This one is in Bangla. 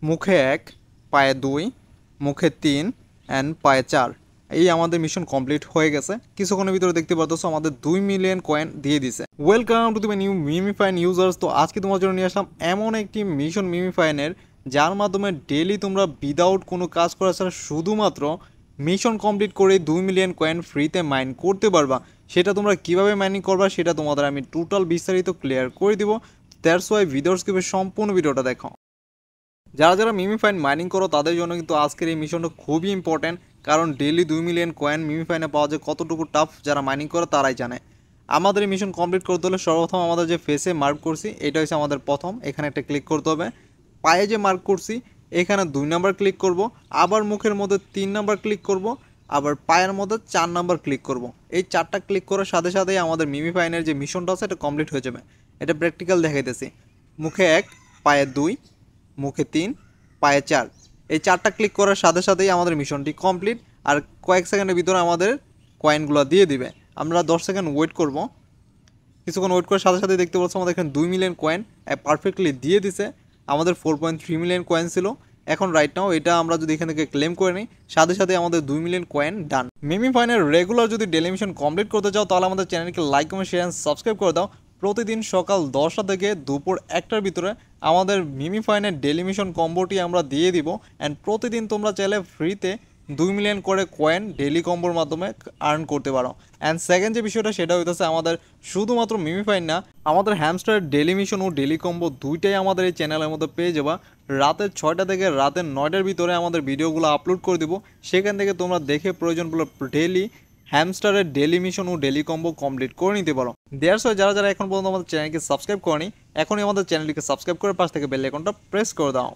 মুখে 1, পায়ে 2, মুখে 3 অ্যান্ড পায়ে 4। এই আমাদের মিশন কমপ্লিট হয়ে গেছে। কিছুক্ষণের ভিতরে দেখতে পারতেছো আমাদের 2 মিলিয়ন কয়েন দিয়ে দিছে। Welcome to the new Mimifine users. তো আজকে তোমার জন্য নিয়ে আসলাম এমন একটি মিশন মিমিফাইনের, যার মাধ্যমে ডেইলি তোমরা উইদাউট কোনো কাজ করা ছাড়া শুধুমাত্র মিশন কমপ্লিট করে 2 মিলিয়ন কয়েন ফ্রিতে মাইন করতে পারবা। সেটা তোমরা কিভাবে মাইনিং করবা সেটা তোমাদের আমি টোটাল বিস্তারিত ক্লিয়ার করে দিব। দ্যাটস ওয়াই ভিডিওর স্কিপে সম্পূর্ণ ভিডিওটা দেখো। যারা যারা মিমিফাইন মাইনিং করো তাদের জন্য কিন্তু আজকের এই মিশনটা খুবই ইম্পর্টেন্ট, কারণ ডেইলি 2 মিলিয়ন কয়েন মিমিফাইনে পাওয়া যায় কতটুকু টাফ যারা মাইনিং করে তারাই জানে। আমাদের এই মিশন কমপ্লিট করতে হলে সর্বপ্রথম আমাদের যে ফেসে মার্ক করছি এটা হচ্ছে আমাদের প্রথম, এখানে একটা ক্লিক করতে হবে। পায়ে যে মার্ক করছি এখানে 2 নাম্বার ক্লিক করব, আবার মুখের মধ্যে 3 নাম্বার ক্লিক করব, আবার পায়ের মধ্যে 4 নাম্বার ক্লিক করব। এই 4টা ক্লিক করার সাথে সাথেই আমাদের মিমিফাইনের যে মিশনটা আছে এটা কমপ্লিট হয়ে যাবে। এটা প্র্যাকটিক্যাল দেখাইতেছি। মুখে 1, পায়ে 2, মুখে 3, পায়ে 4। এই 4টা ক্লিক করার সাথে সাথেই আমাদের মিশনটি কমপ্লিট। আর কয়েক সেকেন্ডের ভিতরে আমাদের কয়েনগুলো দিয়ে দিবে। আমরা 10 সেকেন্ড ওয়েট করব। কিছুক্ষণ ওয়েট করার সাথে সাথে দেখতে পাচ্ছি আমাদের এখানে 2 মিলিয়ন কয়েন পারফেক্টলি দিয়ে দিছে। আমাদের 4.3 মিলিয়ন কয়েন ছিল। এখন রাইট নাও এটা আমরা যদি এখান থেকে ক্লেম করে নিই, সাথে সাথে আমাদের 2 মিলিয়ন কয়েন ডান। মিমিফাইনের রেগুলার যদি ডেলি মিশন কমপ্লিট করতে চাও তাহলে আমাদের চ্যানেলকে লাইক, কমেন্ট, শেয়ার, সাবস্ক্রাইব করে দাও। প্রতিদিন সকাল 10টা থেকে দুপুর 1টার ভিতরে আমাদের মিমিফাইনের ডেলি মিশন কম্বোটি আমরা দিয়ে দিব। অ্যান্ড প্রতিদিন তোমরা চাইলে ফ্রিতে 2 মিলিয়ন করে কয়েন ডেলি কম্বোর মাধ্যমে আর্ন করতে পারো। অ্যান্ড সেকেন্ড যে বিষয়টা সেটা হইতেছে আমাদের শুধুমাত্র মিমিফাইন না, আমাদের হ্যামস্টারের ডেলি মিশন ও ডেলি কম্বো দুইটাই আমাদের এই চ্যানেলের মধ্যে পেয়ে যাবা। রাতের 6টা থেকে রাতের 9টার ভিতরে আমাদের ভিডিওগুলো আপলোড করে দিব। সেখান থেকে তোমরা দেখে প্রয়োজনগুলো ডেলি হ্যামস্টারের ডেলি মিশন ও ডেলি কম্বো কমপ্লিট করে নিতে পারো। দেয়ার সহ যারা যারা এখন পর্যন্ত আমাদের চ্যানেলকে সাবস্ক্রাইব করেনি, এখনই আমাদের চ্যানেলটিকে সাবস্ক্রাইব করে পাশ থেকে বেল আইকনটা প্রেস করে দাও।